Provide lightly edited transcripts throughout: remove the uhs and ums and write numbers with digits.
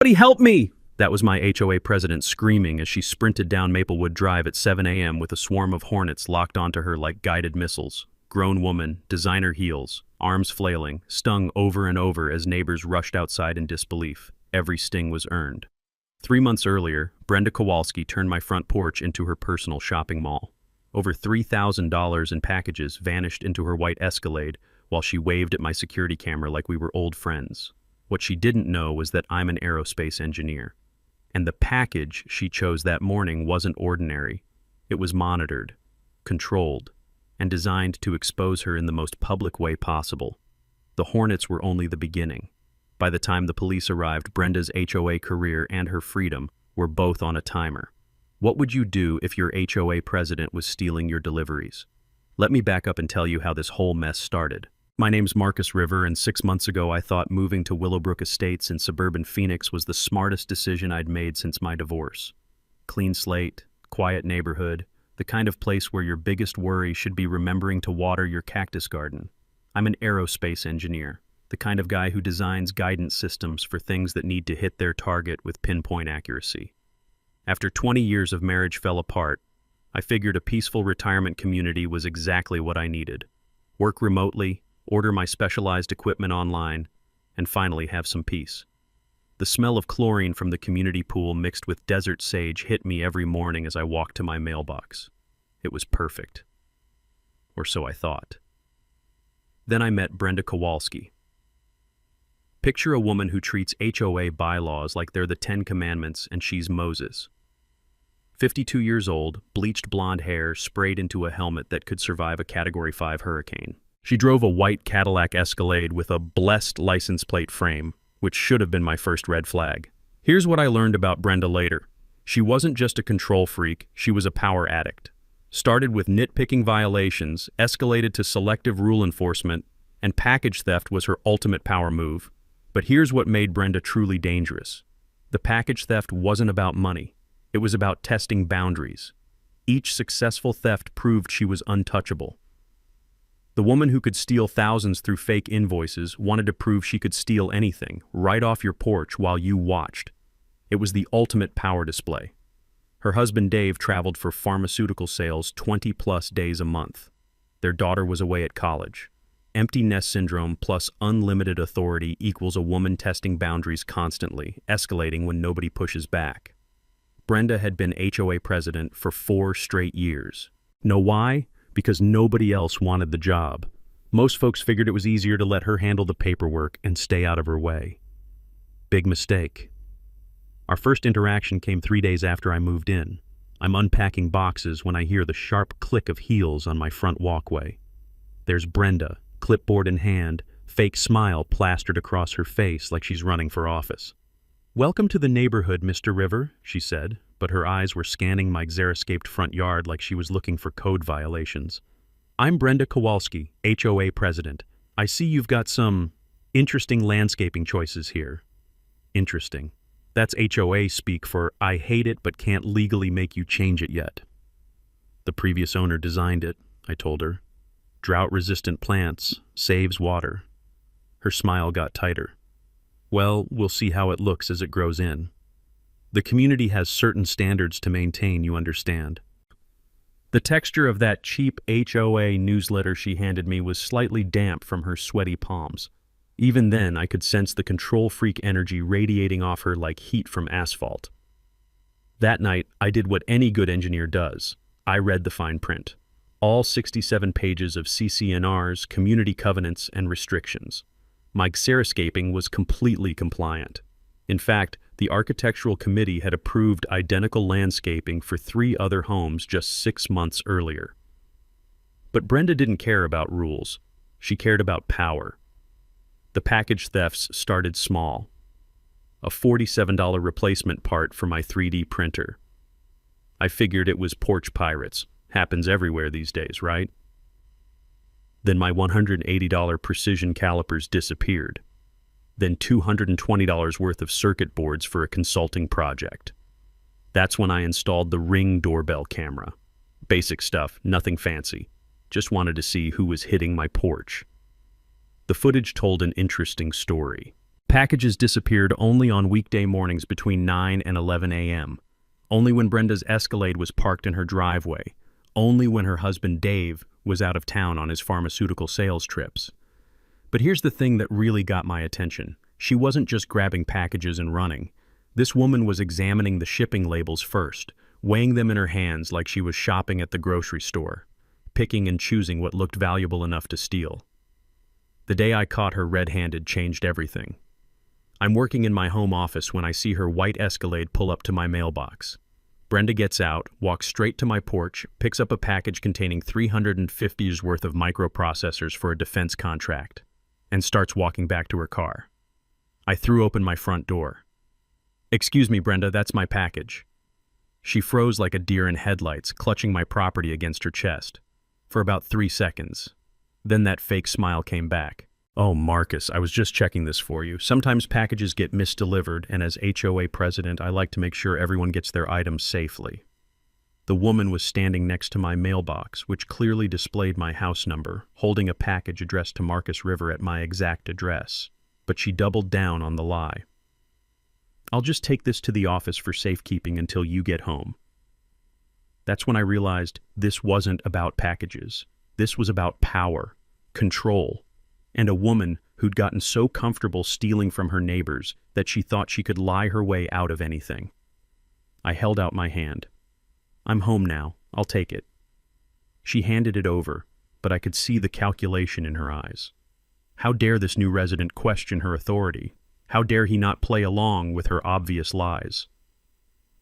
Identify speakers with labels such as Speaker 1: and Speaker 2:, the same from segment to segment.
Speaker 1: Somebody help me! That was my HOA president screaming as she sprinted down Maplewood Drive at 7 a.m. with a swarm of Hornets locked onto her like guided missiles. Grown woman, designer heels, arms flailing, stung over and over as neighbors rushed outside in disbelief. Every sting was earned. 3 months earlier, Brenda Kowalski turned my front porch into her personal shopping mall. Over $3,000 in packages vanished into her white Escalade while she waved at my security camera like we were old friends. What she didn't know was that I'm an aerospace engineer. And the package she chose that morning wasn't ordinary. It was monitored, controlled, and designed to expose her in the most public way possible. The Hornets were only the beginning. By the time the police arrived, Brenda's HOA career and her freedom were both on a timer. What would you do if your HOA president was stealing your deliveries? Let me back up and tell you how this whole mess started. My name's Marcus River, and 6 months ago I thought moving to Willowbrook Estates in suburban Phoenix was the smartest decision I'd made since my divorce. Clean slate, quiet neighborhood, the kind of place where your biggest worry should be remembering to water your cactus garden. I'm an aerospace engineer, the kind of guy who designs guidance systems for things that need to hit their target with pinpoint accuracy. After 20 years of marriage fell apart, I figured a peaceful retirement community was exactly what I needed. Work remotely, order my specialized equipment online, and finally have some peace. The smell of chlorine from the community pool mixed with desert sage hit me every morning as I walked to my mailbox. It was perfect. Or so I thought. Then I met Brenda Kowalski. Picture a woman who treats HOA bylaws like they're the 10 Commandments and she's Moses. 52 years old, bleached blonde hair sprayed into a helmet that could survive a Category 5 hurricane. She drove a white Cadillac Escalade with a blessed license plate frame, which should have been my first red flag. Here's what I learned about Brenda later. She wasn't just a control freak, she was a power addict. Started with nitpicking violations, escalated to selective rule enforcement, and package theft was her ultimate power move. But here's what made Brenda truly dangerous. The package theft wasn't about money. It was about testing boundaries. Each successful theft proved she was untouchable. The woman who could steal thousands through fake invoices wanted to prove she could steal anything, right off your porch while you watched. It was the ultimate power display. Her husband Dave traveled for pharmaceutical sales 20-plus days a month. Their daughter was away at college. Empty nest syndrome plus unlimited authority equals a woman testing boundaries constantly, escalating when nobody pushes back. Brenda had been HOA president for 4 straight years. Know why? Because nobody else wanted the job. Most folks figured it was easier to let her handle the paperwork and stay out of her way. Big mistake. Our first interaction came 3 days after I moved in. I'm unpacking boxes when I hear the sharp click of heels on my front walkway. There's Brenda, clipboard in hand, fake smile plastered across her face like she's running for office. "Welcome to the neighborhood, Mr. River," she said, but her eyes were scanning my xeriscaped front yard like she was looking for code violations. "I'm Brenda Kowalski, HOA president. I see you've got some interesting landscaping choices here." Interesting. That's HOA speak for "I hate it but can't legally make you change it yet." "The previous owner designed it," I told her. "Drought-resistant plants, saves water." Her smile got tighter. "Well, we'll see how it looks as it grows in. The community has certain standards to maintain, you understand." The texture of that cheap HOA newsletter she handed me was slightly damp from her sweaty palms. Even then, I could sense the control freak energy radiating off her like heat from asphalt. That night, I did what any good engineer does. I read the fine print. All 67 pages of CC&Rs, community covenants, and restrictions. My xeriscaping was completely compliant. In fact, the architectural committee had approved identical landscaping for 3 other homes just 6 months earlier. But Brenda didn't care about rules. She cared about power. The package thefts started small. A $47 replacement part for my 3D printer. I figured it was porch pirates. Happens everywhere these days, right? Then my $180 precision calipers disappeared. Then $220 worth of circuit boards for a consulting project. That's when I installed the Ring doorbell camera. Basic stuff, nothing fancy. Just wanted to see who was hitting my porch. The footage told an interesting story. Packages disappeared only on weekday mornings between 9 and 11 a.m. Only when Brenda's Escalade was parked in her driveway. Only when her husband Dave was out of town on his pharmaceutical sales trips. But here's the thing that really got my attention. She wasn't just grabbing packages and running. This woman was examining the shipping labels first, weighing them in her hands like she was shopping at the grocery store, picking and choosing what looked valuable enough to steal. The day I caught her red-handed changed everything. I'm working in my home office when I see her white Escalade pull up to my mailbox. Brenda gets out, walks straight to my porch, picks up a package containing $350's worth of microprocessors for a defense contract, and starts walking back to her car. I threw open my front door. "Excuse me, Brenda, that's my package." She froze like a deer in headlights, clutching my property against her chest. For about 3 seconds. Then that fake smile came back. "Oh, Marcus, I was just checking this for you. Sometimes packages get misdelivered, and as HOA president, I like to make sure everyone gets their items safely." The woman was standing next to my mailbox, which clearly displayed my house number, holding a package addressed to Marcus River at my exact address. But she doubled down on the lie. "I'll just take this to the office for safekeeping until you get home." That's when I realized this wasn't about packages. This was about power, control, and a woman who'd gotten so comfortable stealing from her neighbors that she thought she could lie her way out of anything. I held out my hand. "I'm home now. I'll take it." She handed it over, but I could see the calculation in her eyes. How dare this new resident question her authority? How dare he not play along with her obvious lies?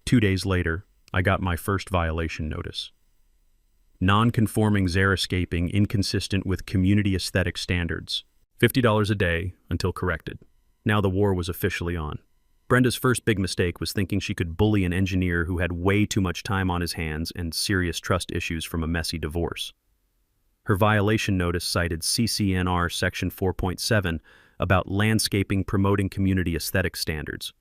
Speaker 1: 2 days later, I got my first violation notice. Non-conforming xeriscaping inconsistent with community aesthetic standards. $50 a day until corrected. Now the war was officially on. Brenda's first big mistake was thinking she could bully an engineer who had way too much time on his hands and serious trust issues from a messy divorce. Her violation notice cited CCNR Section 4.7 about landscaping promoting community aesthetic standards.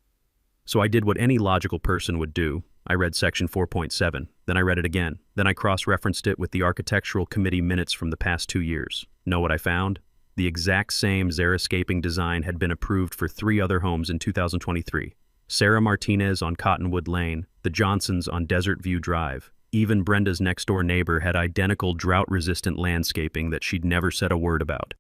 Speaker 1: So I did what any logical person would do. I read Section 4.7, then I read it again, then I cross-referenced it with the Architectural Committee minutes from the past 2 years. Know what I found? The exact same xeriscaping design had been approved for 3 other homes in 2023. Sarah Martinez on Cottonwood Lane, the Johnsons on Desert View Drive. Even Brenda's next-door neighbor had identical drought-resistant landscaping that she'd never said a word about.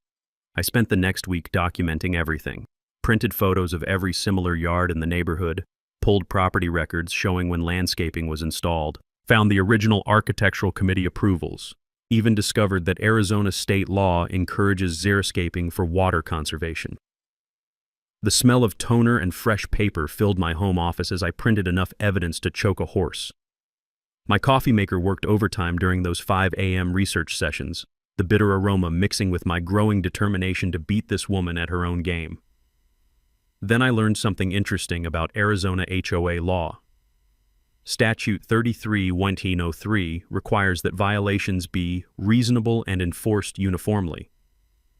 Speaker 1: I spent the next week documenting everything. Printed photos of every similar yard in the neighborhood, pulled property records showing when landscaping was installed, found the original Architectural Committee approvals, even discovered that Arizona state law encourages xeriscaping for water conservation. The smell of toner and fresh paper filled my home office as I printed enough evidence to choke a horse. My coffee maker worked overtime during those 5 a.m. research sessions, the bitter aroma mixing with my growing determination to beat this woman at her own game. Then I learned something interesting about Arizona HOA law. Statute 33-1903 requires that violations be reasonable and enforced uniformly.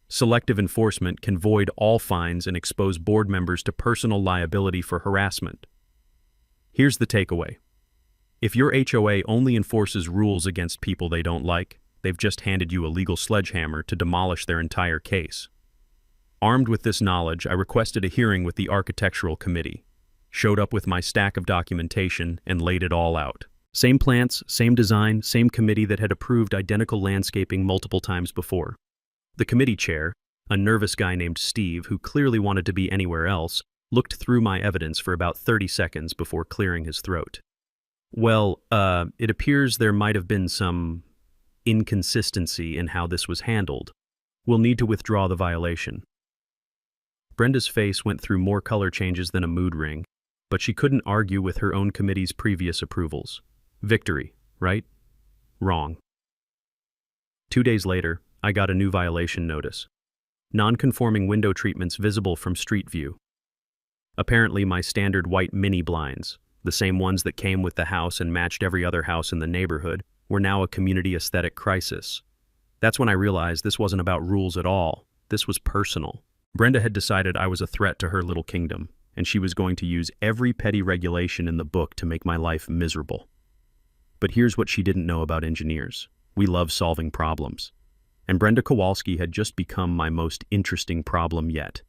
Speaker 1: Selective enforcement can void all fines and expose board members to personal liability for harassment. Here's the takeaway. If your HOA only enforces rules against people they don't like, they've just handed you a legal sledgehammer to demolish their entire case. Armed with this knowledge, I requested a hearing with the Architectural Committee, showed up with my stack of documentation, and laid it all out. Same plants, same design, same committee that had approved identical landscaping multiple times before. The committee chair, a nervous guy named Steve who clearly wanted to be anywhere else, looked through my evidence for about 30 seconds before clearing his throat. "Well, it appears there might have been some inconsistency in how this was handled. We'll need to withdraw the violation." Brenda's face went through more color changes than a mood ring, but she couldn't argue with her own committee's previous approvals. Victory, right? Wrong. 2 days later, I got a new violation notice. Non-conforming window treatments visible from street view. Apparently my standard white mini blinds, the same ones that came with the house and matched every other house in the neighborhood, were now a community aesthetic crisis. That's when I realized this wasn't about rules at all. This was personal. Brenda had decided I was a threat to her little kingdom, and she was going to use every petty regulation in the book to make my life miserable. But here's what she didn't know about engineers. We love solving problems. And Brenda Kowalski had just become my most interesting problem yet.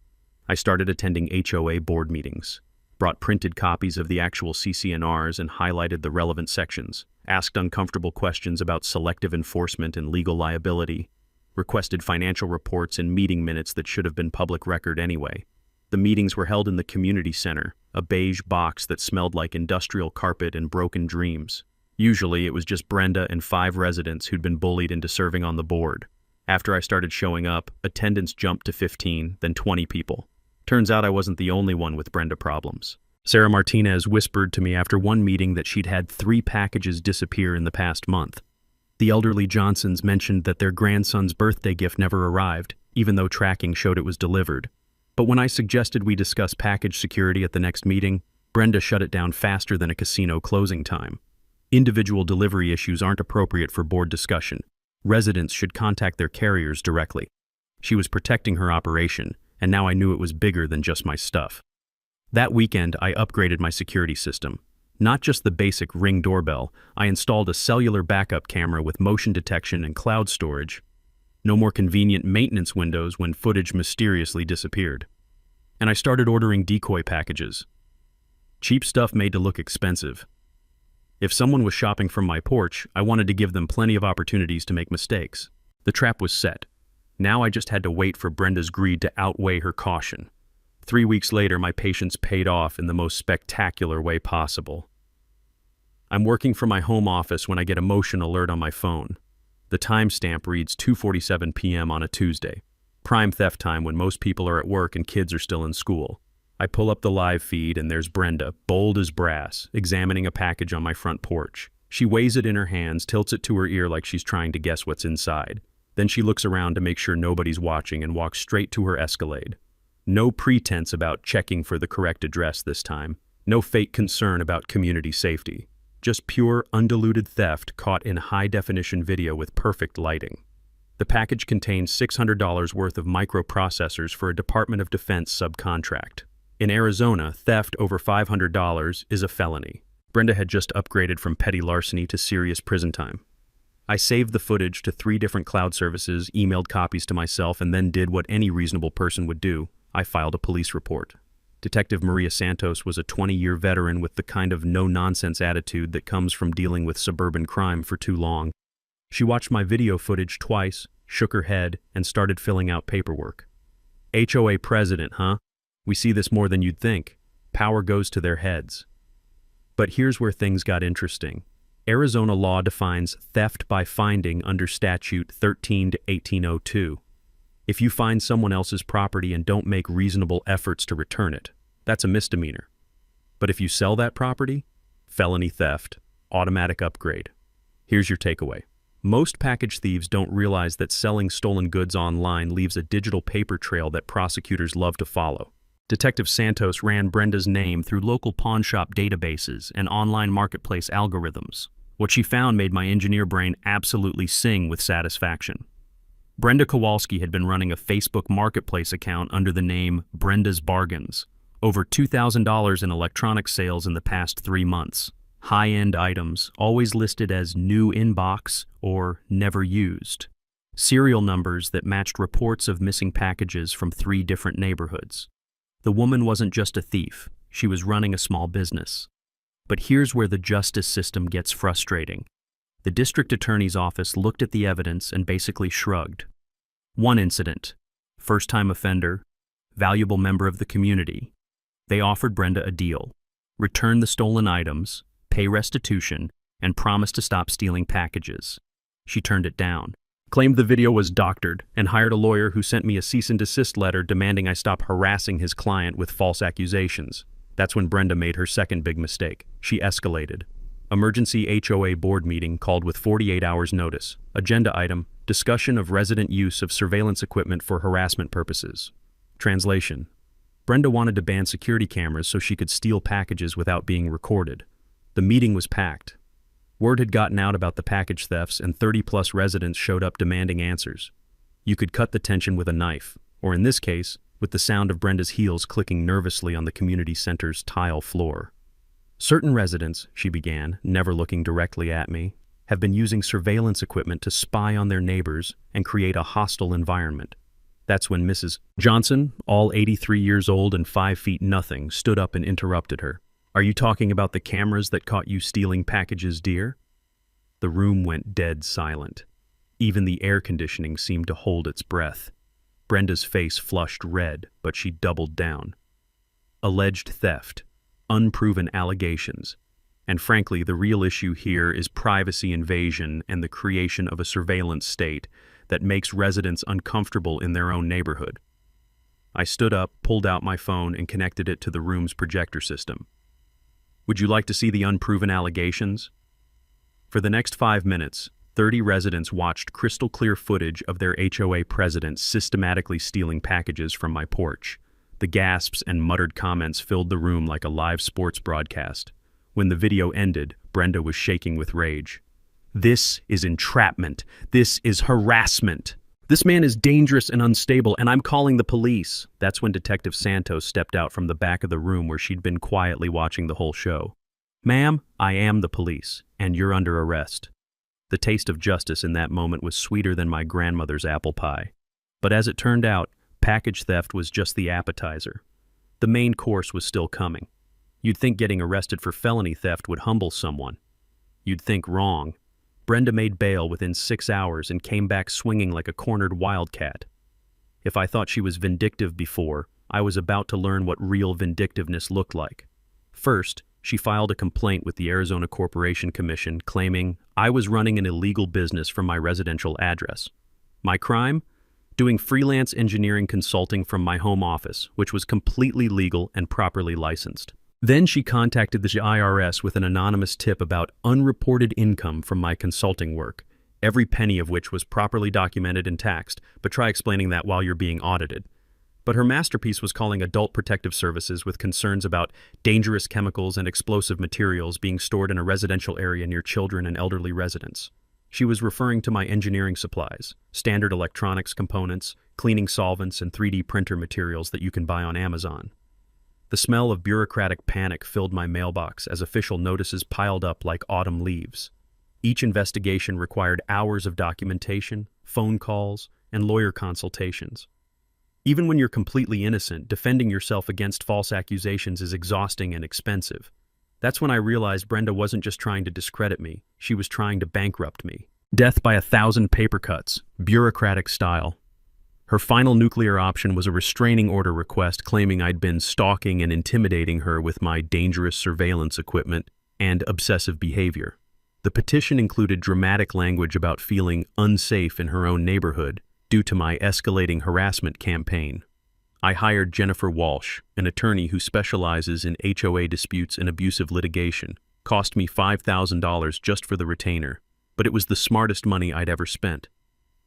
Speaker 1: I started attending HOA board meetings, brought printed copies of the actual CCNRs and highlighted the relevant sections, asked uncomfortable questions about selective enforcement and legal liability, requested financial reports and meeting minutes that should have been public record anyway. The meetings were held in the community center, a beige box that smelled like industrial carpet and broken dreams. Usually it was just Brenda and 5 residents who'd been bullied into serving on the board. After I started showing up, attendance jumped to 15, then 20 people. Turns out I wasn't the only one with Brenda problems. Sarah Martinez whispered to me after one meeting that she'd had 3 packages disappear in the past month. The elderly Johnsons mentioned that their grandson's birthday gift never arrived, even though tracking showed it was delivered. But when I suggested we discuss package security at the next meeting, Brenda shut it down faster than a casino closing time. Individual delivery issues aren't appropriate for board discussion. Residents should contact their carriers directly. She was protecting her operation, and now I knew it was bigger than just my stuff. That weekend, I upgraded my security system. Not just the basic Ring doorbell, I installed a cellular backup camera with motion detection and cloud storage. No more convenient maintenance windows when footage mysteriously disappeared. And I started ordering decoy packages. Cheap stuff made to look expensive. If someone was shopping from my porch, I wanted to give them plenty of opportunities to make mistakes. The trap was set. Now I just had to wait for Brenda's greed to outweigh her caution. 3 weeks later, my patience paid off in the most spectacular way possible. I'm working from my home office when I get a motion alert on my phone. The timestamp reads 2:47 p.m. on a Tuesday, prime theft time when most people are at work and kids are still in school. I pull up the live feed and there's Brenda, bold as brass, examining a package on my front porch. She weighs it in her hands, tilts it to her ear like she's trying to guess what's inside. Then she looks around to make sure nobody's watching and walks straight to her Escalade. No pretense about checking for the correct address this time. No fake concern about community safety. Just pure, undiluted theft caught in high-definition video with perfect lighting. The package contains $600 worth of microprocessors for a Department of Defense subcontract. In Arizona, theft over $500 is a felony. Brenda had just upgraded from petty larceny to serious prison time. I saved the footage to 3 different cloud services, emailed copies to myself, and then did what any reasonable person would do. I filed a police report. Detective Maria Santos was a 20-year veteran with the kind of no-nonsense attitude that comes from dealing with suburban crime for too long. She watched my video footage twice, shook her head, and started filling out paperwork. HOA president, huh? We see this more than you'd think. Power goes to their heads. But here's where things got interesting. Arizona law defines theft by finding under statute 13-1802. If you find someone else's property and don't make reasonable efforts to return it, that's a misdemeanor. But if you sell that property, felony theft, automatic upgrade. Here's your takeaway. Most package thieves don't realize that selling stolen goods online leaves a digital paper trail that prosecutors love to follow. Detective Santos ran Brenda's name through local pawn shop databases and online marketplace algorithms. What she found made my engineer brain absolutely sing with satisfaction. Brenda Kowalski had been running a Facebook marketplace account under the name Brenda's Bargains. Over $2,000 in electronic sales in the past 3 months. High-end items, always listed as new inbox or never used. Serial numbers that matched reports of missing packages from 3 different neighborhoods. The woman wasn't just a thief, she was running a small business. But here's where the justice system gets frustrating. The district attorney's office looked at the evidence and basically shrugged. One incident, first-time offender, valuable member of the community. They offered Brenda a deal. Return the stolen items, pay restitution, and promise to stop stealing packages. She turned it down, claimed the video was doctored, and hired a lawyer who sent me a cease and desist letter demanding I stop harassing his client with false accusations. That's when Brenda made her second big mistake. She escalated. Emergency HOA board meeting called with 48 hours notice. Agenda item, discussion of resident use of surveillance equipment for harassment purposes. Translation. Brenda wanted to ban security cameras so she could steal packages without being recorded. The meeting was packed. Word had gotten out about the package thefts and 30-plus residents showed up demanding answers. You could cut the tension with a knife, or in this case, with the sound of Brenda's heels clicking nervously on the community center's tile floor. Certain residents, she began, never looking directly at me, have been using surveillance equipment to spy on their neighbors and create a hostile environment. That's when Mrs. Johnson, all 83 years old and 5 feet nothing, stood up and interrupted her. "Are you talking about the cameras that caught you stealing packages, dear?" The room went dead silent. Even the air conditioning seemed to hold its breath. Brenda's face flushed red, but she doubled down. Alleged theft, unproven allegations, and frankly, the real issue here is privacy invasion and the creation of a surveillance state that makes residents uncomfortable in their own neighborhood. I stood up, pulled out my phone, and connected it to the room's projector system. "Would you like to see the unproven allegations?" For the next 5 minutes, 30 residents watched crystal-clear footage of their HOA president systematically stealing packages from my porch. The gasps and muttered comments filled the room like a live sports broadcast. When the video ended, Brenda was shaking with rage. "This is entrapment. This is harassment. This man is dangerous and unstable, and I'm calling the police." That's when Detective Santos stepped out from the back of the room where she'd been quietly watching the whole show. "Ma'am, I am the police, and you're under arrest." The taste of justice in that moment was sweeter than my grandmother's apple pie. But as it turned out, package theft was just the appetizer. The main course was still coming. You'd think getting arrested for felony theft would humble someone. You'd think wrong. Brenda made bail within 6 hours and came back swinging like a cornered wildcat. If I thought she was vindictive before, I was about to learn what real vindictiveness looked like. First, she filed a complaint with the Arizona Corporation Commission claiming I was running an illegal business from my residential address. My crime? Doing freelance engineering consulting from my home office, which was completely legal and properly licensed. Then she contacted the IRS with an anonymous tip about unreported income from my consulting work, every penny of which was properly documented and taxed, but try explaining that while you're being audited. But her masterpiece was calling Adult Protective Services with concerns about dangerous chemicals and explosive materials being stored in a residential area near children and elderly residents. She was referring to my engineering supplies, standard electronics components, cleaning solvents, and 3D printer materials that you can buy on Amazon. The smell of bureaucratic panic filled my mailbox as official notices piled up like autumn leaves. Each investigation required hours of documentation, phone calls, and lawyer consultations. Even when you're completely innocent, defending yourself against false accusations is exhausting and expensive. That's when I realized Brenda wasn't just trying to discredit me, she was trying to bankrupt me. Death by 1,000 paper cuts, bureaucratic style. Her final nuclear option was a restraining order request claiming I'd been stalking and intimidating her with my dangerous surveillance equipment and obsessive behavior. The petition included dramatic language about feeling unsafe in her own neighborhood due to my escalating harassment campaign. I hired Jennifer Walsh, an attorney who specializes in HOA disputes and abusive litigation. Cost me $5,000 just for the retainer, but it was the smartest money I'd ever spent.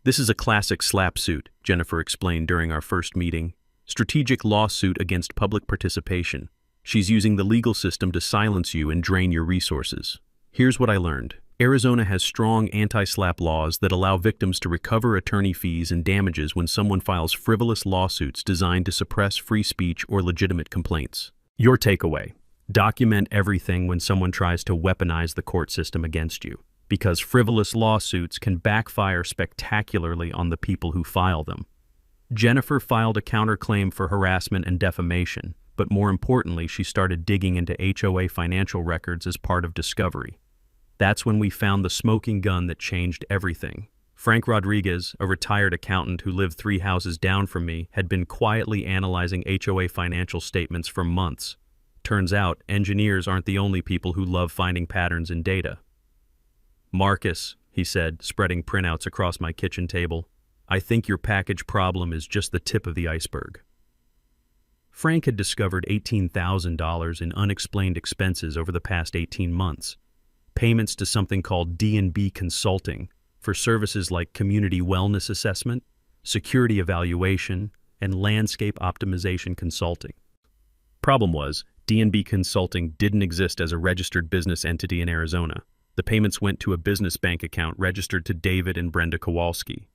Speaker 1: "This is a classic slap suit," Jennifer explained during our first meeting. "Strategic lawsuit against public participation. She's using the legal system to silence you and drain your resources." Here's what I learned. Arizona has strong anti-slap laws that allow victims to recover attorney fees and damages when someone files frivolous lawsuits designed to suppress free speech or legitimate complaints. Your takeaway: document everything when someone tries to weaponize the court system against you, because frivolous lawsuits can backfire spectacularly on the people who file them. Jennifer filed a counterclaim for harassment and defamation, but more importantly, she started digging into HOA financial records as part of discovery. That's when we found the smoking gun that changed everything. Frank Rodriguez, a retired accountant who lived 3 houses down from me, had been quietly analyzing HOA financial statements for months. Turns out, engineers aren't the only people who love finding patterns in data. "Marcus," he said, spreading printouts across my kitchen table, "I think your package problem is just the tip of the iceberg." Frank had discovered $18,000 in unexplained expenses over the past 18 months. Payments to something called D&B Consulting for services like community wellness assessment, security evaluation, and landscape optimization consulting. Problem was, D&B Consulting didn't exist as a registered business entity in Arizona. The payments went to a business bank account registered to David and Brenda Kowalski.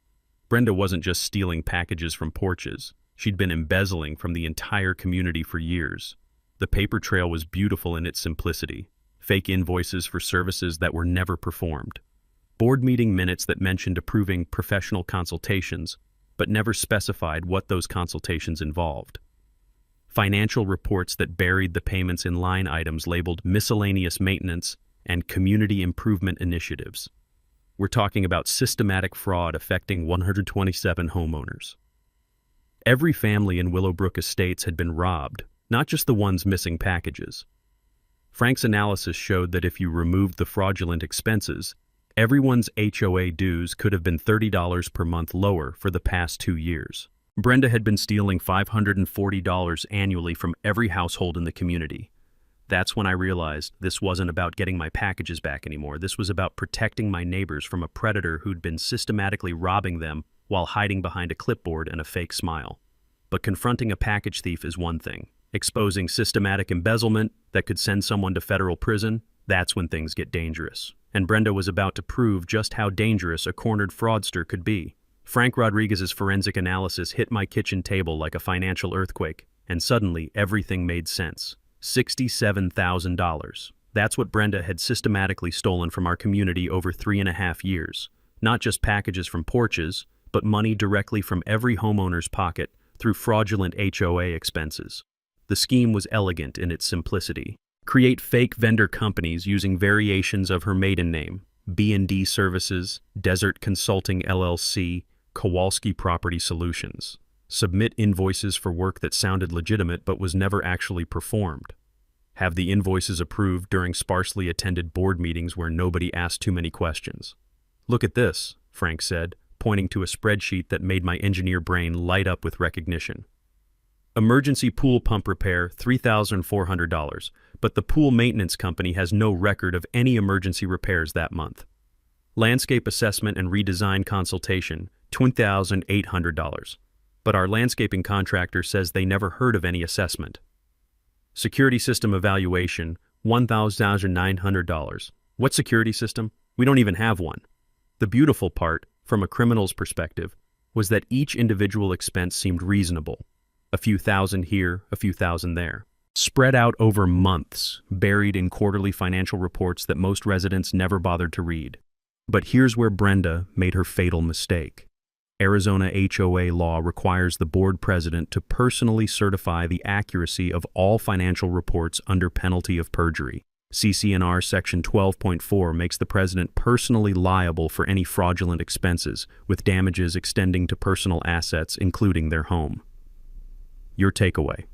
Speaker 1: Brenda wasn't just stealing packages from porches. She'd been embezzling from the entire community for years. The paper trail was beautiful in its simplicity. Fake invoices for services that were never performed. Board meeting minutes that mentioned approving professional consultations, but never specified what those consultations involved. Financial reports that buried the payments in line items labeled miscellaneous maintenance and community improvement initiatives. We're talking about systematic fraud affecting 127 homeowners. Every family in Willowbrook Estates had been robbed, not just the ones missing packages. Frank's analysis showed that if you removed the fraudulent expenses, everyone's HOA dues could have been $30 per month lower for the past 2 years. Brenda had been stealing $540 annually from every household in the community. That's when I realized this wasn't about getting my packages back anymore. This was about protecting my neighbors from a predator who'd been systematically robbing them while hiding behind a clipboard and a fake smile. But confronting a package thief is one thing. Exposing systematic embezzlement that could send someone to federal prison, that's when things get dangerous. And Brenda was about to prove just how dangerous a cornered fraudster could be. Frank Rodriguez's forensic analysis hit my kitchen table like a financial earthquake, and suddenly everything made sense. $67,000. That's what Brenda had systematically stolen from our community over 3.5 years. Not just packages from porches, but money directly from every homeowner's pocket through fraudulent HOA expenses. The scheme was elegant in its simplicity. Create fake vendor companies using variations of her maiden name: B&D Services, Desert Consulting LLC, Kowalski Property Solutions. Submit invoices for work that sounded legitimate but was never actually performed. Have the invoices approved during sparsely attended board meetings where nobody asked too many questions. "Look at this," Frank said, pointing to a spreadsheet that made my engineer brain light up with recognition. Emergency pool pump repair, $3,400, but the pool maintenance company has no record of any emergency repairs that month. Landscape assessment and redesign consultation, $2,800, but our landscaping contractor says they never heard of any assessment. Security system evaluation, $1,900. What security system? We don't even have one. The beautiful part, from a criminal's perspective, was that each individual expense seemed reasonable. A few thousand here, a few thousand there. Spread out over months, buried in quarterly financial reports that most residents never bothered to read. But here's where Brenda made her fatal mistake. Arizona HOA law requires the board president to personally certify the accuracy of all financial reports under penalty of perjury. CC&R Section 12.4 makes the president personally liable for any fraudulent expenses, with damages extending to personal assets, including their home. Your takeaway.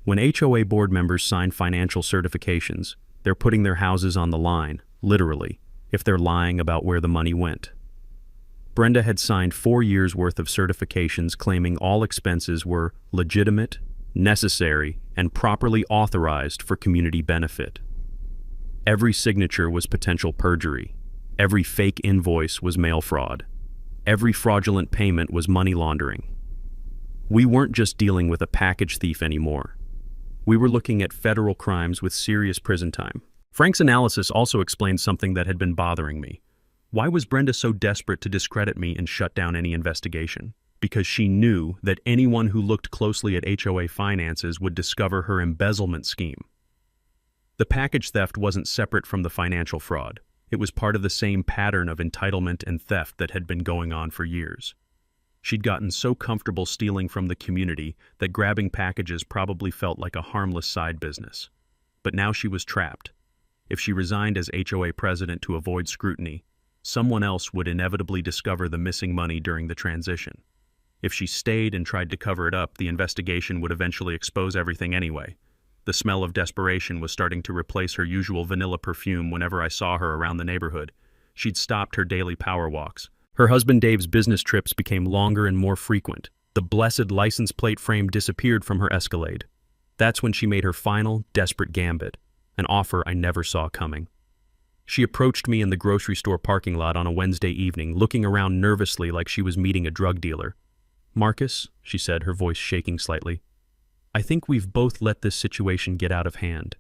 Speaker 1: When HOA board members sign financial certifications, they're putting their houses on the line, literally, if they're lying about where the money went. Brenda had signed 4 years' worth of certifications claiming all expenses were legitimate, necessary, and properly authorized for community benefit. Every signature was potential perjury. Every fake invoice was mail fraud. Every fraudulent payment was money laundering. We weren't just dealing with a package thief anymore. We were looking at federal crimes with serious prison time. Frank's analysis also explained something that had been bothering me. Why was Brenda so desperate to discredit me and shut down any investigation? Because she knew that anyone who looked closely at HOA finances would discover her embezzlement scheme. The package theft wasn't separate from the financial fraud. It was part of the same pattern of entitlement and theft that had been going on for years. She'd gotten so comfortable stealing from the community that grabbing packages probably felt like a harmless side business. But now she was trapped. If she resigned as HOA president to avoid scrutiny, someone else would inevitably discover the missing money during the transition. If she stayed and tried to cover it up, the investigation would eventually expose everything anyway. The smell of desperation was starting to replace her usual vanilla perfume whenever I saw her around the neighborhood. She'd stopped her daily power walks. Her husband Dave's business trips became longer and more frequent. The blessed license plate frame disappeared from her Escalade. That's when she made her final, desperate gambit, an offer I never saw coming. She approached me in the grocery store parking lot on a Wednesday evening, looking around nervously like she was meeting a drug dealer. "Marcus," she said, her voice shaking slightly, "I think we've both let this situation get out of hand.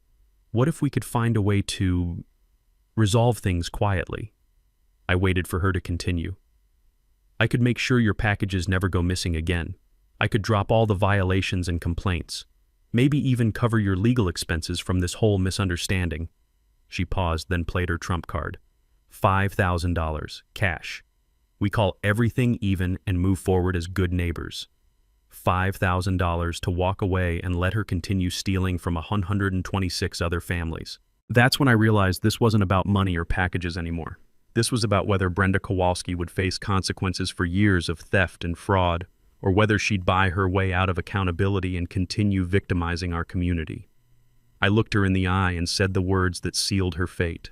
Speaker 1: What if we could find a way to resolve things quietly?" I waited for her to continue. "I could make sure your packages never go missing again. I could drop all the violations and complaints. Maybe even cover your legal expenses from this whole misunderstanding." She paused, then played her trump card. $5,000, cash. We call everything even and move forward as good neighbors. $5,000 to walk away and let her continue stealing from 126 other families. That's when I realized this wasn't about money or packages anymore. This was about whether Brenda Kowalski would face consequences for years of theft and fraud, or whether she'd buy her way out of accountability and continue victimizing our community. I looked her in the eye and said the words that sealed her fate.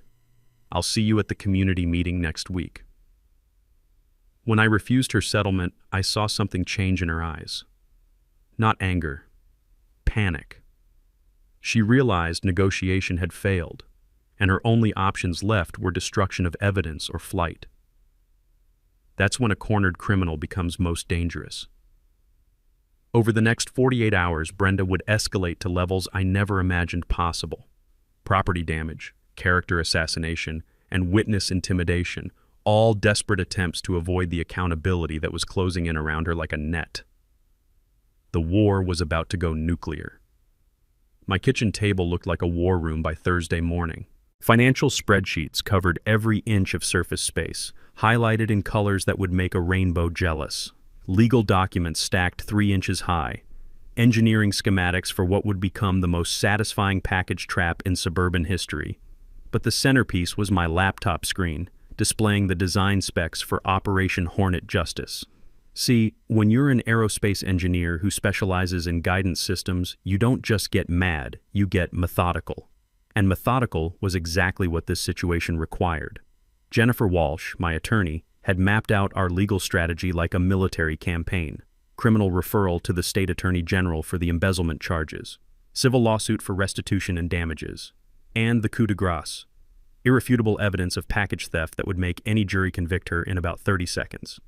Speaker 1: I'll see you at the community meeting next week. When I refused her settlement, I saw something change in her eyes. Not anger, panic. She realized negotiation had failed, and her only options left were destruction of evidence or flight. That's when a cornered criminal becomes most dangerous. Over the next 48 hours, Brenda would escalate to levels I never imagined possible. Property damage, character assassination, and witness intimidation, all desperate attempts to avoid the accountability that was closing in around her like a net. The war was about to go nuclear. My kitchen table looked like a war room by Thursday morning. Financial spreadsheets covered every inch of surface space, highlighted in colors that would make a rainbow jealous. Legal documents stacked 3 inches high. Engineering schematics for what would become the most satisfying package trap in suburban history. But the centerpiece was my laptop screen, displaying the design specs for Operation Hornet Justice. See, when you're an aerospace engineer who specializes in guidance systems, you don't just get mad, you get methodical. And methodical was exactly what this situation required. Jennifer Walsh, my attorney, had mapped out our legal strategy like a military campaign. Criminal referral to the state attorney general for the embezzlement charges, civil lawsuit for restitution and damages, and the coup de grace, irrefutable evidence of package theft that would make any jury convict her in about 30 seconds.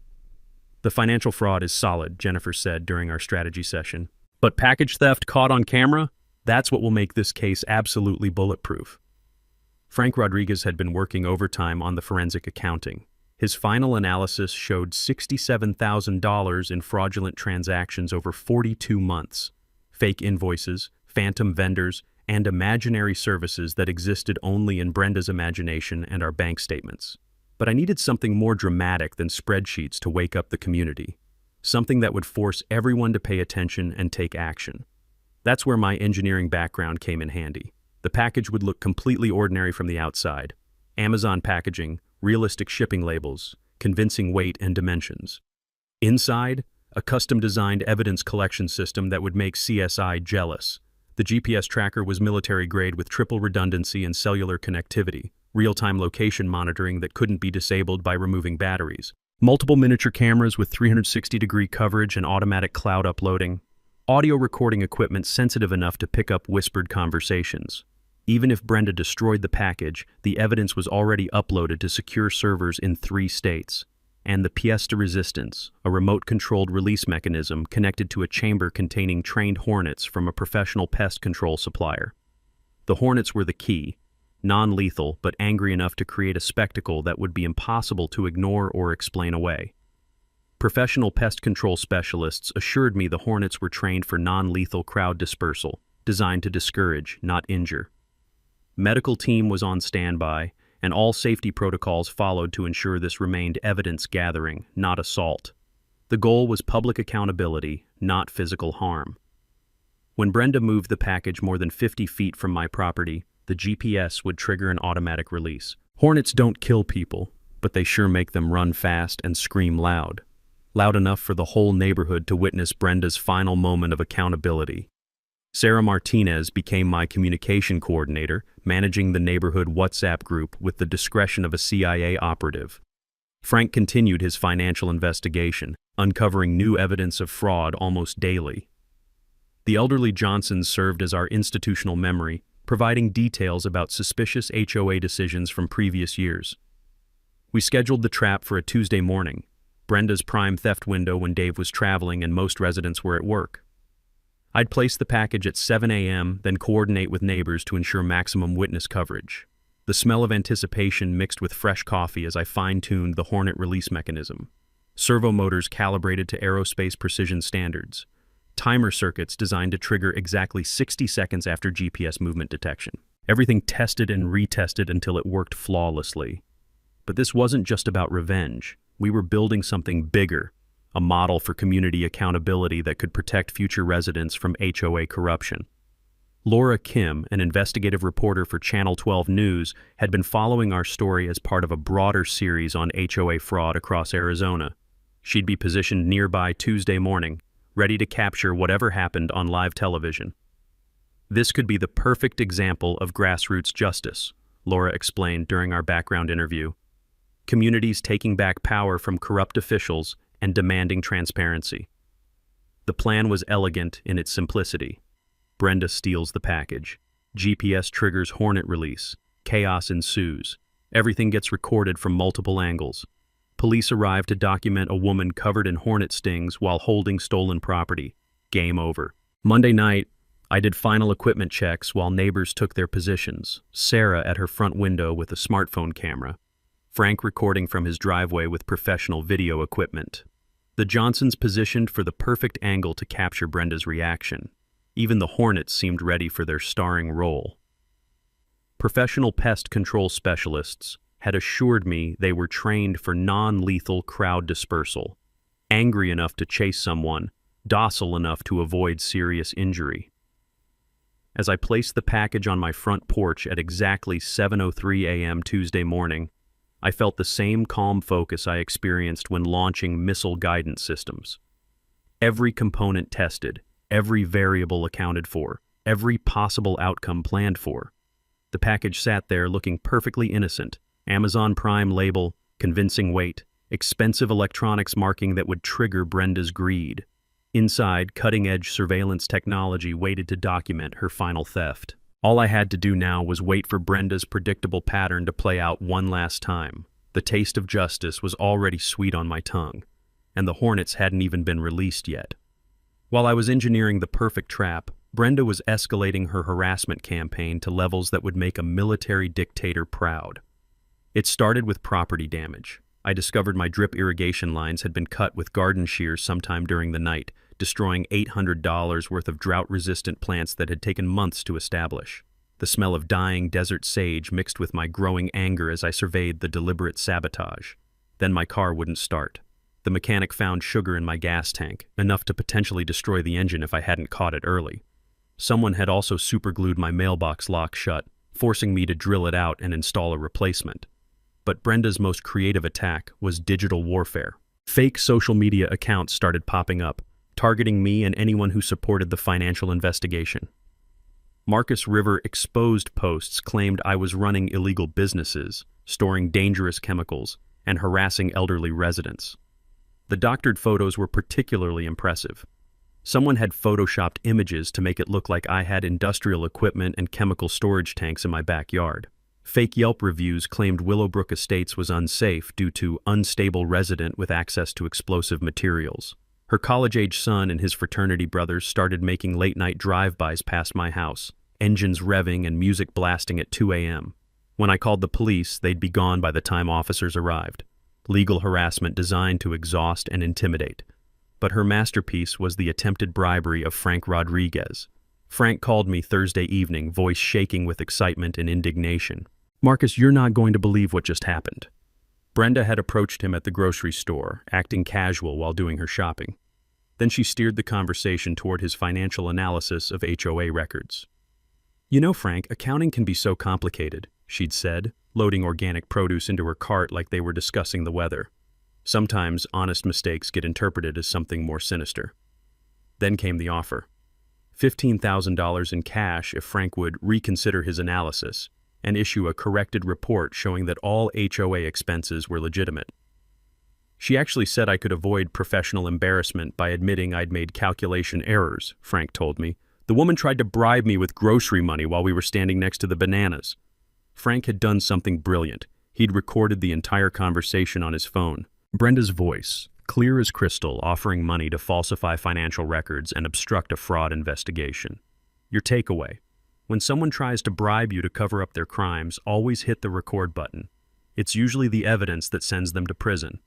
Speaker 1: The financial fraud is solid, Jennifer said during our strategy session. But package theft caught on camera? That's what will make this case absolutely bulletproof. Frank Rodriguez had been working overtime on the forensic accounting. His final analysis showed $67,000 in fraudulent transactions over 42 months, fake invoices, phantom vendors, and imaginary services that existed only in Brenda's imagination and our bank statements. But I needed something more dramatic than spreadsheets to wake up the community, something that would force everyone to pay attention and take action. That's where my engineering background came in handy. The package would look completely ordinary from the outside. Amazon packaging, realistic shipping labels, convincing weight and dimensions. Inside, a custom-designed evidence collection system that would make CSI jealous. The GPS tracker was military-grade with triple redundancy and cellular connectivity, real-time location monitoring that couldn't be disabled by removing batteries, multiple miniature cameras with 360-degree coverage and automatic cloud uploading, audio recording equipment sensitive enough to pick up whispered conversations. Even if Brenda destroyed the package, the evidence was already uploaded to secure servers in 3 states. And the pièce de resistance, a remote-controlled release mechanism connected to a chamber containing trained hornets from a professional pest control supplier. The hornets were the key, non-lethal but angry enough to create a spectacle that would be impossible to ignore or explain away. Professional pest control specialists assured me the hornets were trained for non-lethal crowd dispersal, designed to discourage, not injure. Medical team was on standby, and all safety protocols followed to ensure this remained evidence gathering, not assault. The goal was public accountability, not physical harm. When Brenda moved the package more than 50 feet from my property, the GPS would trigger an automatic release. Hornets don't kill people, but they sure make them run fast and scream loud. Loud enough for the whole neighborhood to witness Brenda's final moment of accountability. Sarah Martinez became my communication coordinator, managing the neighborhood WhatsApp group with the discretion of a CIA operative. Frank continued his financial investigation, uncovering new evidence of fraud almost daily. The elderly Johnsons served as our institutional memory, providing details about suspicious HOA decisions from previous years. We scheduled the trap for a Tuesday morning, Brenda's prime theft window when Dave was traveling and most residents were at work. I'd place the package at 7 a.m., then coordinate with neighbors to ensure maximum witness coverage. The smell of anticipation mixed with fresh coffee as I fine-tuned the Hornet release mechanism. Servo motors calibrated to aerospace precision standards. Timer circuits designed to trigger exactly 60 seconds after GPS movement detection. Everything tested and retested until it worked flawlessly. But this wasn't just about revenge. We were building something bigger, a model for community accountability that could protect future residents from HOA corruption. Laura Kim, an investigative reporter for Channel 12 News, had been following our story as part of a broader series on HOA fraud across Arizona. She'd be positioned nearby Tuesday morning, ready to capture whatever happened on live television. This could be the perfect example of grassroots justice, Laura explained during our background interview. Communities taking back power from corrupt officials and demanding transparency. The plan was elegant in its simplicity. Brenda steals the package. GPS triggers Hornet release. Chaos ensues. Everything gets recorded from multiple angles. Police arrive to document a woman covered in Hornet stings while holding stolen property. Game over. Monday night, I did final equipment checks while neighbors took their positions. Sarah at her front window with a smartphone camera. Frank recording from his driveway with professional video equipment. The Johnsons positioned for the perfect angle to capture Brenda's reaction. Even the Hornets seemed ready for their starring role. Professional pest control specialists had assured me they were trained for non-lethal crowd dispersal, angry enough to chase someone, docile enough to avoid serious injury. As I placed the package on my front porch at exactly 7:03 a.m. Tuesday morning, I felt the same calm focus I experienced when launching missile guidance systems. Every component tested, every variable accounted for, every possible outcome planned for. The package sat there looking perfectly innocent. Amazon Prime label, convincing weight, expensive electronics marking that would trigger Brenda's greed. Inside, cutting-edge surveillance technology waited to document her final theft. All I had to do now was wait for Brenda's predictable pattern to play out one last time. The taste of justice was already sweet on my tongue, and the Hornets hadn't even been released yet. While I was engineering the perfect trap, Brenda was escalating her harassment campaign to levels that would make a military dictator proud. It started with property damage. I discovered my drip irrigation lines had been cut with garden shears sometime during the night, destroying $800 worth of drought-resistant plants that had taken months to establish. The smell of dying desert sage mixed with my growing anger as I surveyed the deliberate sabotage. Then my car wouldn't start. The mechanic found sugar in my gas tank, enough to potentially destroy the engine if I hadn't caught it early. Someone had also superglued my mailbox lock shut, forcing me to drill it out and install a replacement. But Brenda's most creative attack was digital warfare. Fake social media accounts started popping up, targeting me and anyone who supported the financial investigation. Marcus River exposed posts claimed I was running illegal businesses, storing dangerous chemicals, and harassing elderly residents. The doctored photos were particularly impressive. Someone had photoshopped images to make it look like I had industrial equipment and chemical storage tanks in my backyard. Fake Yelp reviews claimed Willowbrook Estates was unsafe due to unstable resident with access to explosive materials. Her college-age son and his fraternity brothers started making late-night drive-bys past my house, engines revving and music blasting at 2 a.m. When I called the police, they'd be gone by the time officers arrived. Legal harassment designed to exhaust and intimidate. But her masterpiece was the attempted bribery of Frank Rodriguez. Frank called me Thursday evening, voice shaking with excitement and indignation. "Marcus, you're not going to believe what just happened." Brenda had approached him at the grocery store, acting casual while doing her shopping. Then she steered the conversation toward his financial analysis of HOA records. "You know, Frank, accounting can be so complicated," she'd said, loading organic produce into her cart like they were discussing the weather. Sometimes honest mistakes get interpreted as something more sinister. Then came the offer. $15,000 in cash if Frank would reconsider his analysis and issue a corrected report showing that all HOA expenses were legitimate. She actually said I could avoid professional embarrassment by admitting I'd made calculation errors, Frank told me. "The woman tried to bribe me with grocery money while we were standing next to the bananas." Frank had done something brilliant. He'd recorded the entire conversation on his phone. Brenda's voice, clear as crystal, offering money to falsify financial records and obstruct a fraud investigation. Your takeaway: when someone tries to bribe you to cover up their crimes, always hit the record button. It's usually the evidence that sends them to prison.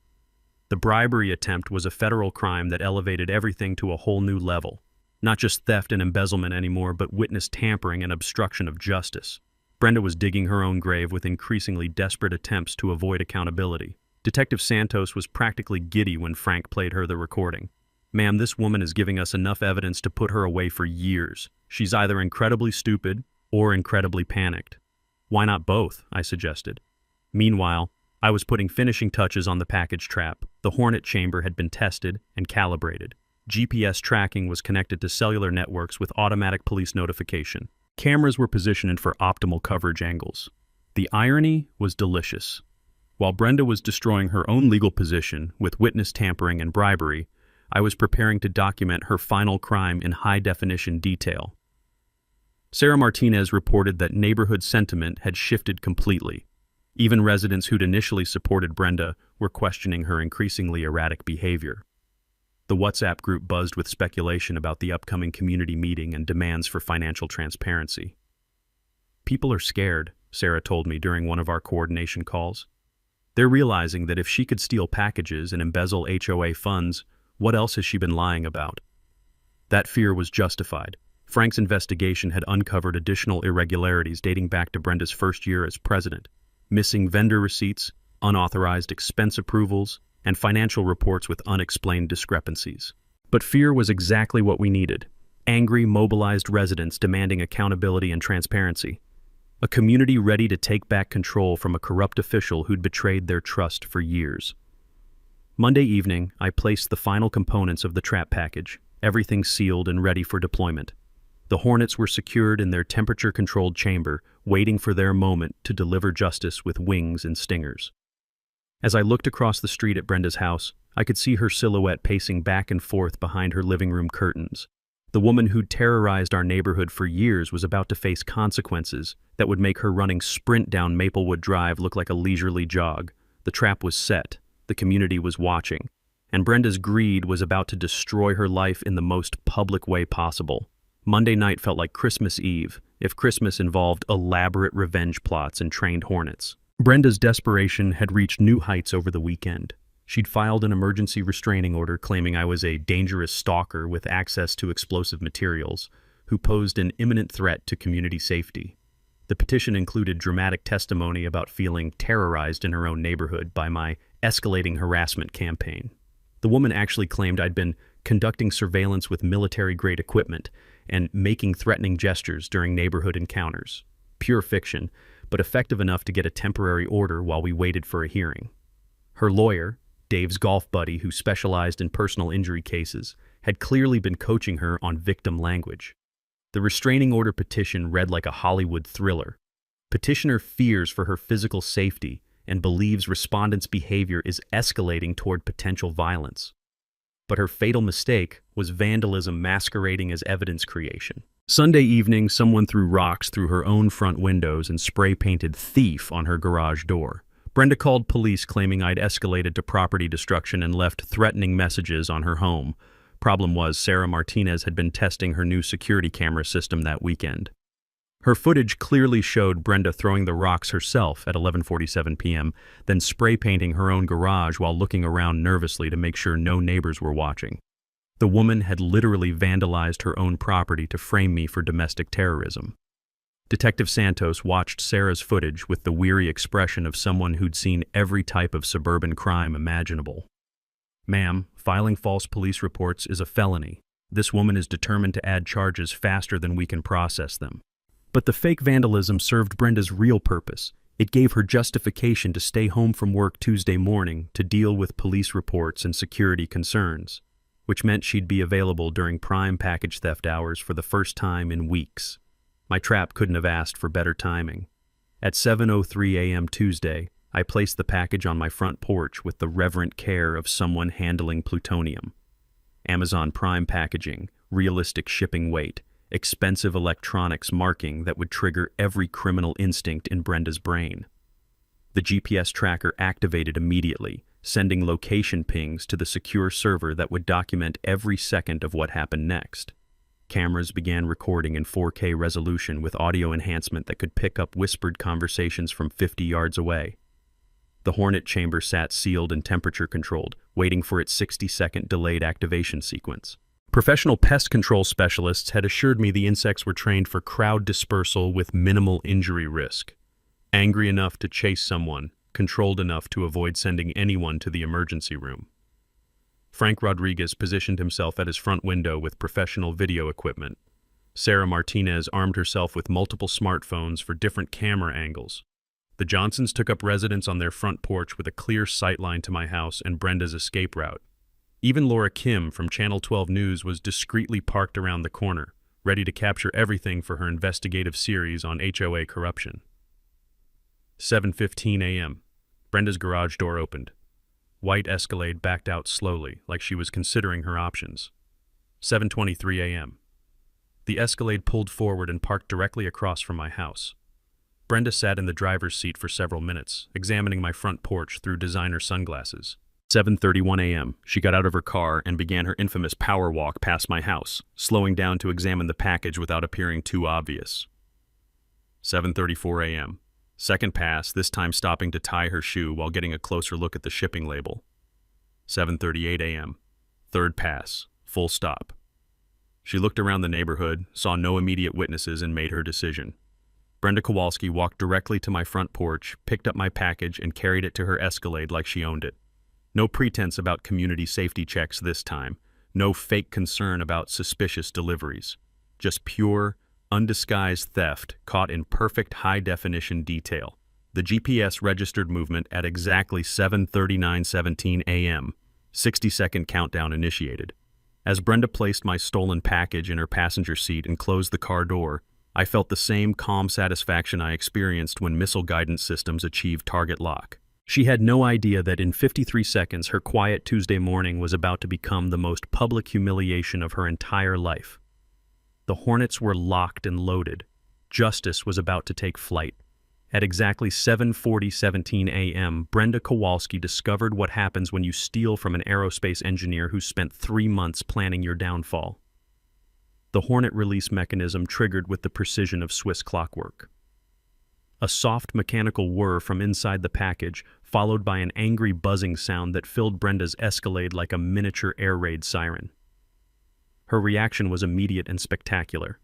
Speaker 1: The bribery attempt was a federal crime that elevated everything to a whole new level. Not just theft and embezzlement anymore, but witness tampering and obstruction of justice. Brenda was digging her own grave with increasingly desperate attempts to avoid accountability. Detective Santos was practically giddy when Frank played her the recording. "Ma'am, this woman is giving us enough evidence to put her away for years. She's either incredibly stupid or incredibly panicked." "Why not both?" I suggested. Meanwhile, I was putting finishing touches on the package trap. The Hornet chamber had been tested and calibrated. GPS tracking was connected to cellular networks with automatic police notification. Cameras were positioned for optimal coverage angles. The irony was delicious. While Brenda was destroying her own legal position with witness tampering and bribery, I was preparing to document her final crime in high-definition detail. Sarah Martinez reported that neighborhood sentiment had shifted completely. Even residents who'd initially supported Brenda were questioning her increasingly erratic behavior. The WhatsApp group buzzed with speculation about the upcoming community meeting and demands for financial transparency. "People are scared," Sarah told me during one of our coordination calls. "They're realizing that if she could steal packages and embezzle HOA funds, what else has she been lying about?" That fear was justified. Frank's investigation had uncovered additional irregularities dating back to Brenda's first year as president: missing vendor receipts, unauthorized expense approvals, and financial reports with unexplained discrepancies. But fear was exactly what we needed. Angry, mobilized residents demanding accountability and transparency. A community ready to take back control from a corrupt official who'd betrayed their trust for years. Monday evening, I placed the final components of the trap package, everything sealed and ready for deployment. The Hornets were secured in their temperature-controlled chamber, waiting for their moment to deliver justice with wings and stingers. As I looked across the street at Brenda's house, I could see her silhouette pacing back and forth behind her living room curtains. The woman who'd terrorized our neighborhood for years was about to face consequences that would make her running sprint down Maplewood Drive look like a leisurely jog. The trap was set, the community was watching, and Brenda's greed was about to destroy her life in the most public way possible. Monday night felt like Christmas Eve, if Christmas involved elaborate revenge plots and trained hornets. Brenda's desperation had reached new heights over the weekend. She'd filed an emergency restraining order claiming I was a dangerous stalker with access to explosive materials, who posed an imminent threat to community safety. The petition included dramatic testimony about feeling terrorized in her own neighborhood by my escalating harassment campaign. The woman actually claimed I'd been conducting surveillance with military-grade equipment and making threatening gestures during neighborhood encounters. Pure fiction, but effective enough to get a temporary order while we waited for a hearing. Her lawyer, Dave's golf buddy who specialized in personal injury cases, had clearly been coaching her on victim language. The restraining order petition read like a Hollywood thriller. Petitioner fears for her physical safety and believes respondents' behavior is escalating toward potential violence. But her fatal mistake was vandalism masquerading as evidence creation. Sunday evening, someone threw rocks through her own front windows and spray-painted "thief" on her garage door. Brenda called police claiming I'd escalated to property destruction and left threatening messages on her home. Problem was, Sarah Martinez had been testing her new security camera system that weekend. Her footage clearly showed Brenda throwing the rocks herself at 11:47 p.m., then spray-painting her own garage while looking around nervously to make sure no neighbors were watching. The woman had literally vandalized her own property to frame me for domestic terrorism. Detective Santos watched Sarah's footage with the weary expression of someone who'd seen every type of suburban crime imaginable. "Ma'am, filing false police reports is a felony. This woman is determined to add charges faster than we can process them." But the fake vandalism served Brenda's real purpose. It gave her justification to stay home from work Tuesday morning to deal with police reports and security concerns, which meant she'd be available during prime package theft hours for the first time in weeks. My trap couldn't have asked for better timing. At 7:03 a.m. Tuesday, I placed the package on my front porch with the reverent care of someone handling plutonium. Amazon Prime packaging, realistic shipping weight, expensive electronics marking that would trigger every criminal instinct in Brenda's brain. The GPS tracker activated immediately, sending location pings to the secure server that would document every second of what happened next. Cameras began recording in 4K resolution with audio enhancement that could pick up whispered conversations from 50 yards away. The Hornet chamber sat sealed and temperature-controlled, waiting for its 60-second delayed activation sequence. Professional pest control specialists had assured me the insects were trained for crowd dispersal with minimal injury risk. Angry enough to chase someone, controlled enough to avoid sending anyone to the emergency room. Frank Rodriguez positioned himself at his front window with professional video equipment. Sarah Martinez armed herself with multiple smartphones for different camera angles. The Johnsons took up residence on their front porch with a clear sightline to my house and Brenda's escape route. Even Laura Kim from Channel 12 News was discreetly parked around the corner, ready to capture everything for her investigative series on HOA corruption. 7:15 a.m. Brenda's garage door opened. White Escalade backed out slowly, like she was considering her options. 7:23 a.m. The Escalade pulled forward and parked directly across from my house. Brenda sat in the driver's seat for several minutes, examining my front porch through designer sunglasses. 7:31 a.m. She got out of her car and began her infamous power walk past my house, slowing down to examine the package without appearing too obvious. 7:34 a.m. Second pass, this time stopping to tie her shoe while getting a closer look at the shipping label. 7:38 a.m. Third pass, full stop. She looked around the neighborhood, saw no immediate witnesses, and made her decision. Brenda Kowalski walked directly to my front porch, picked up my package, and carried it to her Escalade like she owned it. No pretense about community safety checks this time. No fake concern about suspicious deliveries. Just pure, undisguised theft caught in perfect high-definition detail. The GPS registered movement at exactly 7:39:17 a.m. 60-second countdown initiated. As Brenda placed my stolen package in her passenger seat and closed the car door, I felt the same calm satisfaction I experienced when missile guidance systems achieved target lock. She had no idea that in 53 seconds her quiet Tuesday morning was about to become the most public humiliation of her entire life. The Hornets were locked and loaded. Justice was about to take flight. At exactly 7:40:17 a.m., Brenda Kowalski discovered what happens when you steal from an aerospace engineer who spent 3 months planning your downfall. The Hornet release mechanism triggered with the precision of Swiss clockwork. A soft mechanical whir from inside the package, followed by an angry buzzing sound that filled Brenda's Escalade like a miniature air raid siren. Her reaction was immediate and spectacular.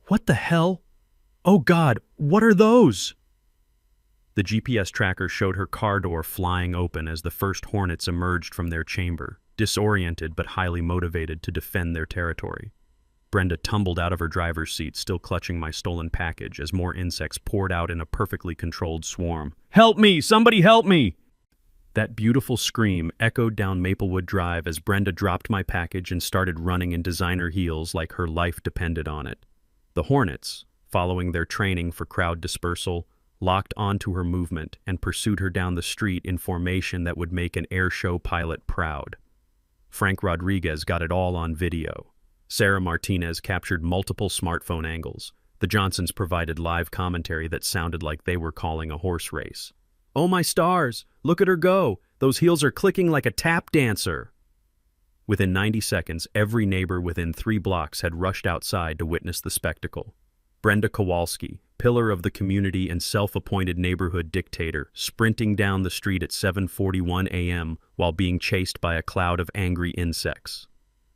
Speaker 1: "What the hell? Oh God, what are those?" The GPS tracker showed her car door flying open as the first Hornets emerged from their chamber, disoriented but highly motivated to defend their territory. Brenda tumbled out of her driver's seat, still clutching my stolen package, as more insects poured out in a perfectly controlled swarm. "Help me! Somebody help me!" That beautiful scream echoed down Maplewood Drive as Brenda dropped my package and started running in designer heels like her life depended on it. The Hornets, following their training for crowd dispersal, locked onto her movement and pursued her down the street in formation that would make an airshow pilot proud. Frank Rodriguez got it all on video. Sarah Martinez captured multiple smartphone angles. The Johnsons provided live commentary that sounded like they were calling a horse race. "Oh my stars! Look at her go! Those heels are clicking like a tap dancer!" Within 90 seconds, every neighbor within 3 blocks had rushed outside to witness the spectacle. Brenda Kowalski, pillar of the community and self-appointed neighborhood dictator, sprinting down the street at 7:41 a.m. while being chased by a cloud of angry insects.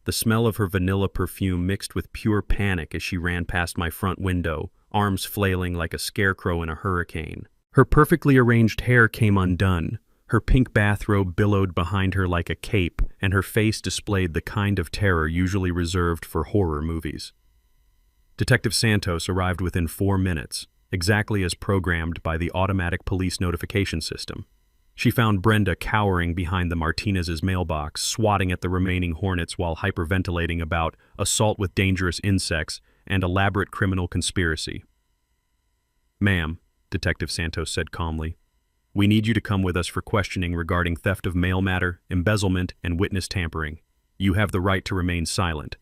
Speaker 1: The smell of her vanilla perfume mixed with pure panic as she ran past my front window, arms flailing like a scarecrow in a hurricane. Her perfectly arranged hair came undone. Her pink bathrobe billowed behind her like a cape, and her face displayed the kind of terror usually reserved for horror movies. Detective Santos arrived within 4 minutes, exactly as programmed by the automatic police notification system. She found Brenda cowering behind the Martinez's mailbox, swatting at the remaining Hornets while hyperventilating about assault with dangerous insects and elaborate criminal conspiracy. "Ma'am," Detective Santos said calmly, "we need you to come with us for questioning regarding theft of mail matter, embezzlement, and witness tampering. You have the right to remain silent."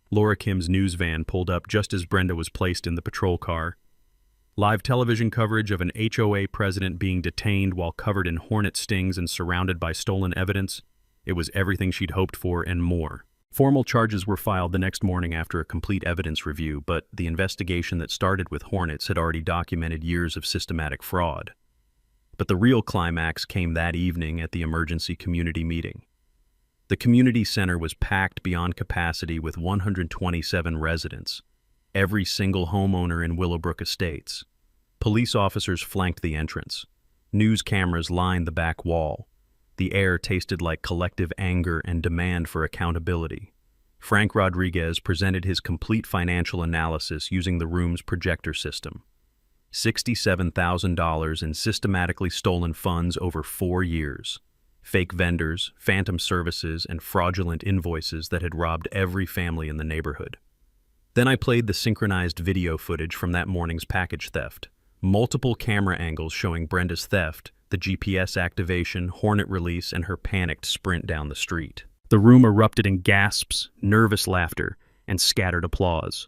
Speaker 1: Laura Kim's news van pulled up just as Brenda was placed in the patrol car. Live television coverage of an HOA president being detained while covered in hornet stings and surrounded by stolen evidence. It was everything she'd hoped for and more. Formal charges were filed the next morning after a complete evidence review, but the investigation that started with Hornets had already documented years of systematic fraud. But the real climax came that evening at the emergency community meeting. The community center was packed beyond capacity with 127 residents, every single homeowner in Willowbrook Estates. Police officers flanked the entrance. News cameras lined the back wall. The air tasted like collective anger and demand for accountability. Frank Rodriguez presented his complete financial analysis using the room's projector system. $67,000 in systematically stolen funds over 4 years. Fake vendors, phantom services, and fraudulent invoices that had robbed every family in the neighborhood. Then I played the synchronized video footage from that morning's package theft. Multiple camera angles showing Brenda's theft, the GPS activation, Hornet release, and her panicked sprint down the street. The room erupted in gasps, nervous laughter, and scattered applause.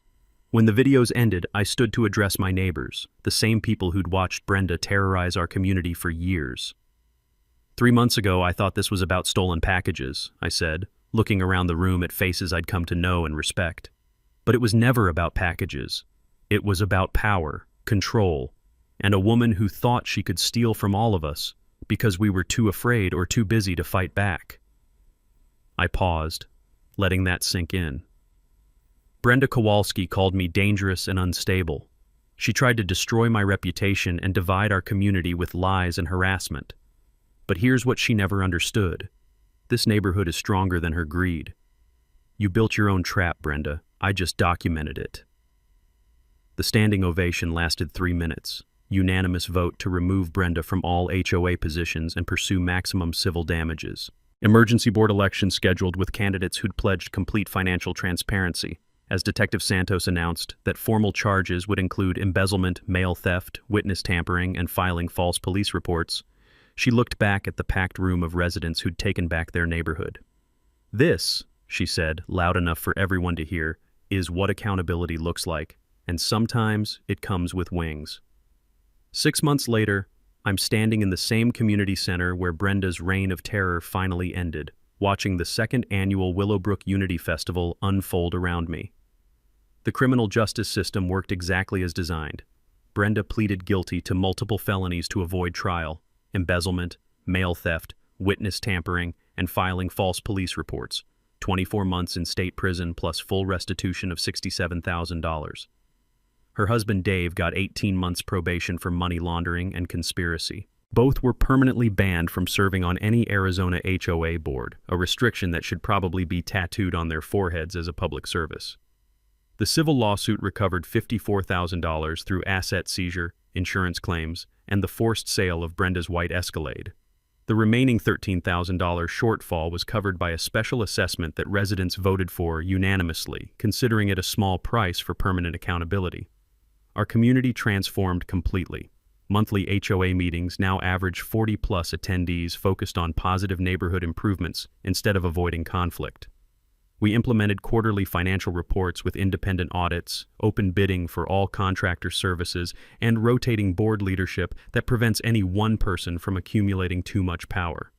Speaker 1: When the videos ended, I stood to address my neighbors, the same people who'd watched Brenda terrorize our community for years. 3 months ago, I thought this was about stolen packages, I said, looking around the room at faces I'd come to know and respect. But it was never about packages. It was about power, control, and a woman who thought she could steal from all of us because we were too afraid or too busy to fight back. I paused, letting that sink in. Brenda Kowalski called me dangerous and unstable. She tried to destroy my reputation and divide our community with lies and harassment. But here's what she never understood. This neighborhood is stronger than her greed. You built your own trap, Brenda. I just documented it. The standing ovation lasted 3 minutes. Unanimous vote to remove Brenda from all HOA positions and pursue maximum civil damages. Emergency board election scheduled with candidates who'd pledged complete financial transparency, as Detective Santos announced that formal charges would include embezzlement, mail theft, witness tampering, and filing false police reports. She looked back at the packed room of residents who'd taken back their neighborhood. This, she said, loud enough for everyone to hear, is what accountability looks like, and sometimes it comes with wings. 6 months later, I'm standing in the same community center where Brenda's reign of terror finally ended, watching the second annual Willowbrook Unity Festival unfold around me. The criminal justice system worked exactly as designed. Brenda pleaded guilty to multiple felonies to avoid trial: embezzlement, mail theft, witness tampering, and filing false police reports. 24 months in state prison plus full restitution of $67,000. Her husband Dave got 18 months probation for money laundering and conspiracy. Both were permanently banned from serving on any Arizona HOA board, a restriction that should probably be tattooed on their foreheads as a public service. The civil lawsuit recovered $54,000 through asset seizure, insurance claims, and the forced sale of Brenda's white Escalade. The remaining $13,000 shortfall was covered by a special assessment that residents voted for unanimously, considering it a small price for permanent accountability. Our community transformed completely. Monthly HOA meetings now average 40-plus attendees focused on positive neighborhood improvements instead of avoiding conflict. We implemented quarterly financial reports with independent audits, open bidding for all contractor services, and rotating board leadership that prevents any one person from accumulating too much power.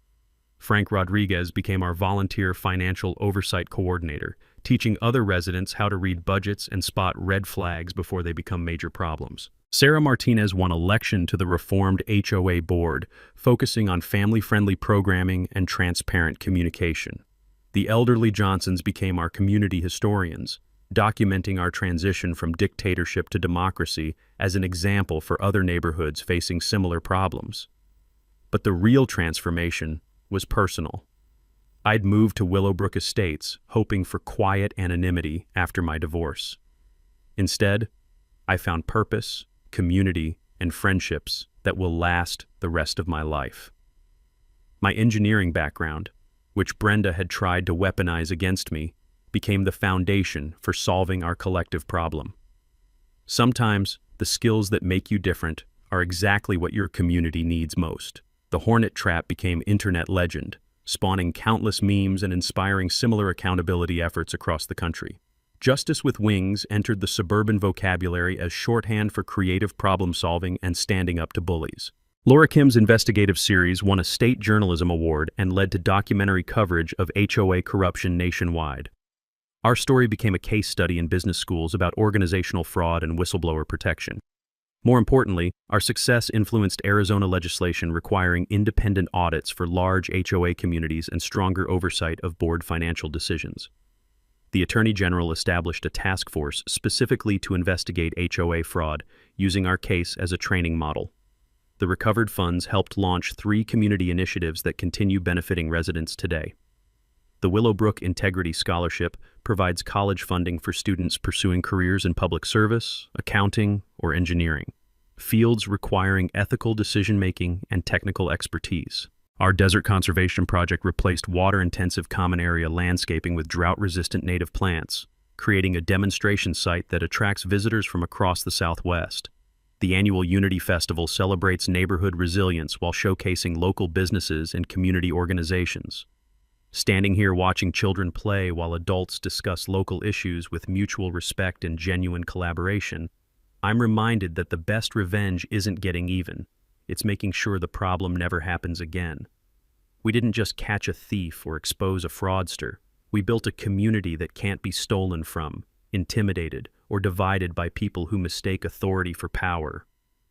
Speaker 1: Frank Rodriguez became our volunteer financial oversight coordinator, teaching other residents how to read budgets and spot red flags before they become major problems. Sarah Martinez won election to the reformed HOA board, focusing on family-friendly programming and transparent communication. The elderly Johnsons became our community historians, documenting our transition from dictatorship to democracy as an example for other neighborhoods facing similar problems. But the real transformation was personal. I'd moved to Willowbrook Estates, hoping for quiet anonymity after my divorce. Instead, I found purpose, community, and friendships that will last the rest of my life. My engineering background, which Brenda had tried to weaponize against me, became the foundation for solving our collective problem. Sometimes, the skills that make you different are exactly what your community needs most. The Hornet trap became internet legend, spawning countless memes and inspiring similar accountability efforts across the country. Justice with Wings entered the suburban vocabulary as shorthand for creative problem-solving and standing up to bullies. Laura Kim's investigative series won a state journalism award and led to documentary coverage of HOA corruption nationwide. Our story became a case study in business schools about organizational fraud and whistleblower protection. More importantly, our success influenced Arizona legislation requiring independent audits for large HOA communities and stronger oversight of board financial decisions. The Attorney General established a task force specifically to investigate HOA fraud, using our case as a training model. The recovered funds helped launch 3 community initiatives that continue benefiting residents today. The Willowbrook Integrity Scholarship provides college funding for students pursuing careers in public service, accounting, or engineering, fields requiring ethical decision-making and technical expertise. Our desert conservation project replaced water-intensive common area landscaping with drought-resistant native plants, creating a demonstration site that attracts visitors from across the Southwest. The annual Unity Festival celebrates neighborhood resilience while showcasing local businesses and community organizations. Standing here watching children play while adults discuss local issues with mutual respect and genuine collaboration, I'm reminded that the best revenge isn't getting even. It's making sure the problem never happens again. We didn't just catch a thief or expose a fraudster. We built a community that can't be stolen from, intimidated, or divided by people who mistake authority for power.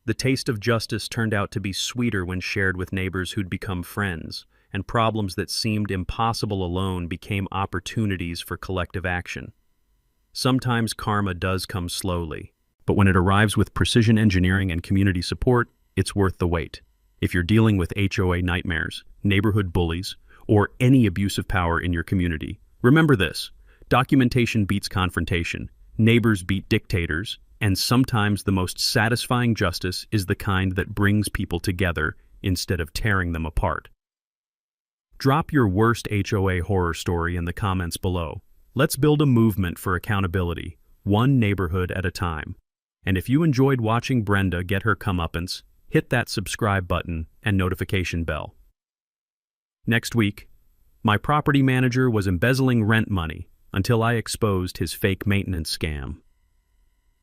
Speaker 1: The taste of justice turned out to be sweeter when shared with neighbors who'd become friends, and problems that seemed impossible alone became opportunities for collective action. Sometimes karma does come slowly, but when it arrives with precision engineering and community support, it's worth the wait. If you're dealing with HOA nightmares, neighborhood bullies, or any abuse of power in your community, remember this: documentation beats confrontation, neighbors beat dictators, and sometimes the most satisfying justice is the kind that brings people together instead of tearing them apart. Drop your worst HOA horror story in the comments below. Let's build a movement for accountability, one neighborhood at a time. And if you enjoyed watching Brenda get her comeuppance, hit that subscribe button and notification bell. Next week, my property manager was embezzling rent money until I exposed his fake maintenance scam.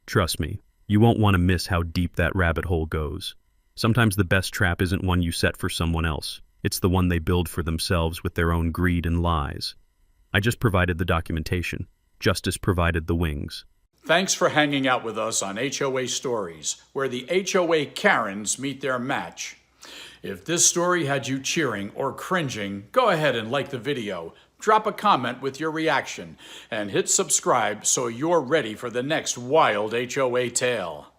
Speaker 1: Trust me, you won't want to miss how deep that rabbit hole goes. Sometimes the best trap isn't one you set for someone else. It's the one they build for themselves with their own greed and lies. I just provided the documentation. Justice provided the wings.
Speaker 2: Thanks for hanging out with us on HOA Stories, where the HOA Karens meet their match. If this story had you cheering or cringing, go ahead and like the video, drop a comment with your reaction, and hit subscribe so you're ready for the next wild HOA tale.